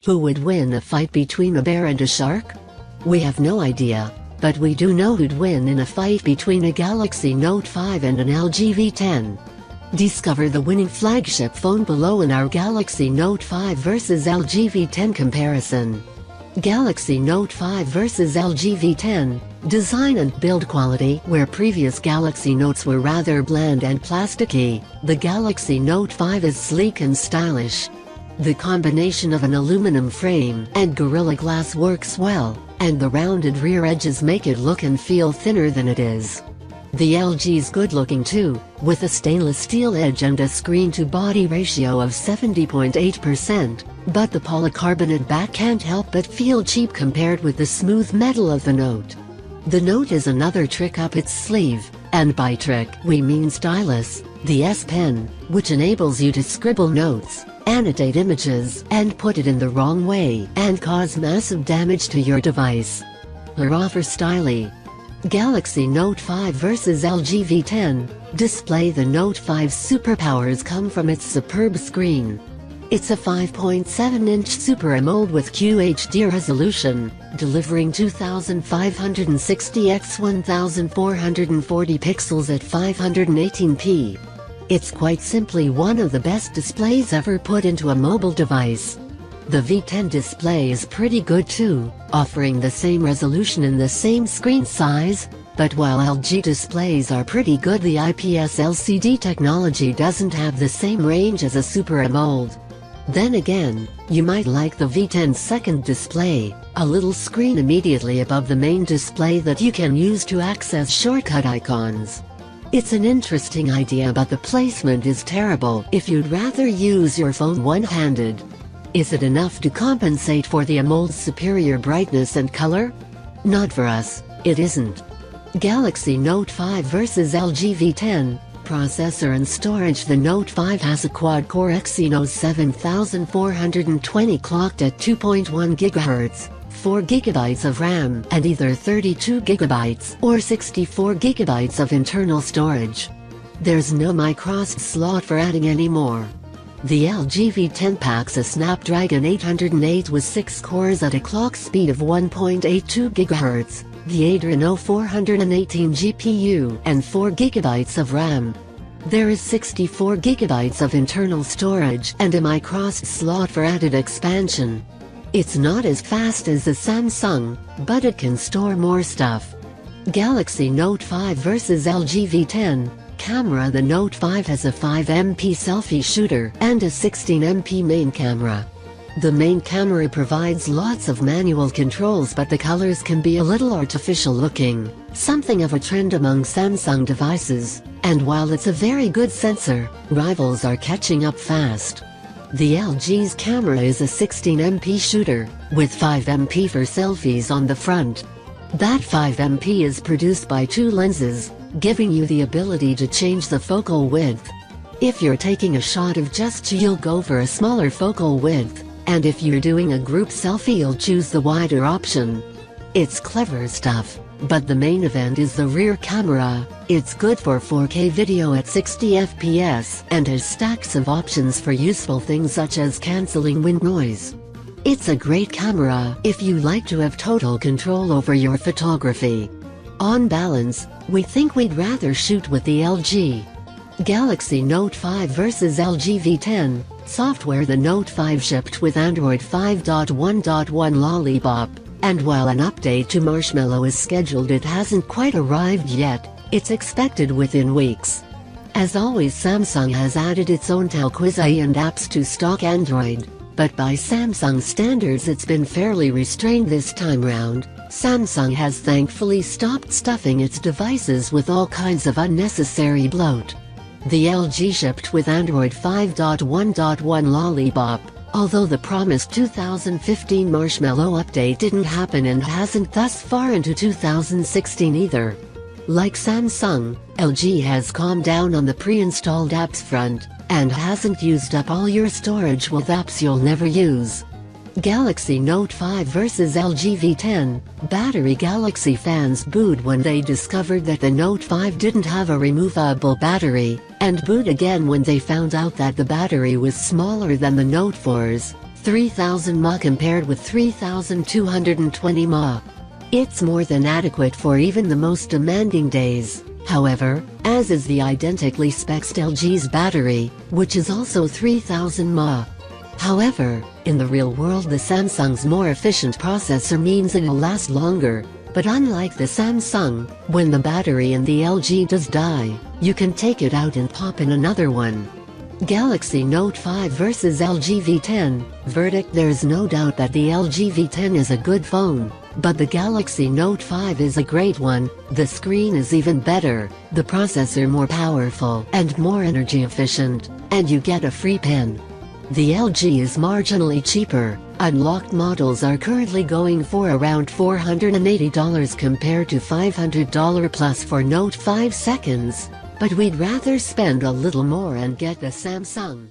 Who would win a fight between a bear and a shark? We have no idea, but we do know who'd win in a fight between a Galaxy Note 5 and an LG V10. Discover the winning flagship phone below in our Galaxy Note 5 vs LG V10 comparison. Galaxy Note 5 vs LG V10. Design and build quality. Where previous Galaxy Notes were rather bland and plasticky, the Galaxy Note 5 is sleek and stylish. The combination of an aluminum frame and Gorilla Glass works well, and the rounded rear edges make it look and feel thinner than it is. The LG's good looking too, with a stainless steel edge and a screen-to-body ratio of 70.8%, but the polycarbonate back can't help but feel cheap compared with the smooth metal of the Note. The Note is another trick up its sleeve, and by trick we mean stylus, the S Pen, which enables you to scribble notes, annotate images, and put it in the wrong way and cause massive damage to your device. Hurrah for styly! Galaxy Note 5 vs LG V10. Display. The Note 5's superpowers come from its superb screen. It's a 5.7-inch Super AMOLED with QHD resolution, delivering 2560 x 1440 pixels at 518p. It's quite simply one of the best displays ever put into a mobile device. The V10 display is pretty good too, offering the same resolution in the same screen size, but while LG displays are pretty good, the IPS LCD technology doesn't have the same range as a Super AMOLED. Then again, you might like the V10's second display, a little screen immediately above the main display that you can use to access shortcut icons. It's an interesting idea, but the placement is terrible if you'd rather use your phone one-handed. Is it enough to compensate for the AMOLED's superior brightness and color? Not for us, it isn't. Galaxy Note 5 vs LG V10. Processor and storage. The Note 5 has a quad-core Exynos 7420 clocked at 2.1 GHz, 4 GB of RAM, and either 32 GB or 64 GB of internal storage. There's no microSD slot for adding any more. The LG V10 packs a Snapdragon 808 with 6 cores at a clock speed of 1.82 GHz, the Adreno 418 GPU, and 4 GB of RAM. There is 64 GB of internal storage and a microSD slot for added expansion. It's not as fast as the Samsung, but it can store more stuff. Galaxy Note 5 vs LG V10. Camera. The Note 5 has a 5MP selfie shooter and a 16MP main camera. The main camera provides lots of manual controls, but the colors can be a little artificial looking, something of a trend among Samsung devices, and while it's a very good sensor, rivals are catching up fast. The LG's camera is a 16MP shooter, with 5MP for selfies on the front. That 5MP is produced by 2 lenses, giving you the ability to change the focal width. If you're taking a shot of just 2, you'll go for a smaller focal width, and if you're doing a group selfie, you'll choose the wider option. It's clever stuff, but the main event is the rear camera. It's good for 4K video at 60 FPS and has stacks of options for useful things such as cancelling wind noise. It's a great camera if you like to have total control over your photography. On balance, we think we'd rather shoot with the LG. Galaxy Note 5 vs LG V10. Software. The Note 5 shipped with Android 5.1.1 Lollipop, and while an update to Marshmallow is scheduled, it hasn't quite arrived yet. It's expected within weeks. As always, Samsung has added its own Talquiz and apps to stock Android, but by Samsung standards it's been fairly restrained this time round. Samsung has thankfully stopped stuffing its devices with all kinds of unnecessary bloat. The LG shipped with Android 5.1.1 Lollipop, although the promised 2015 Marshmallow update didn't happen and hasn't thus far into 2016 either. Like Samsung, LG has calmed down on the pre-installed apps front, and hasn't used up all your storage with apps you'll never use. Galaxy Note 5 vs LG V10. Battery. Galaxy fans booed when they discovered that the Note 5 didn't have a removable battery, and booed again when they found out that the battery was smaller than the Note 4's, 3000 mAh compared with 3220 mAh. It's more than adequate for even the most demanding days, however, as is the identically spec'd LG's battery, which is also 3000 mAh. However, in the real world the Samsung's more efficient processor means it'll last longer, but unlike the Samsung, when the battery in the LG does die, you can take it out and pop in another one. Galaxy Note 5 vs LG V10. Verdict: there's no doubt that the LG V10 is a good phone, but the Galaxy Note 5 is a great one. The screen is even better, the processor more powerful and more energy efficient, and you get a free pen. The LG is marginally cheaper. Unlocked models are currently going for around $480 compared to $500 plus for Note 5 seconds, but we'd rather spend a little more and get the Samsung.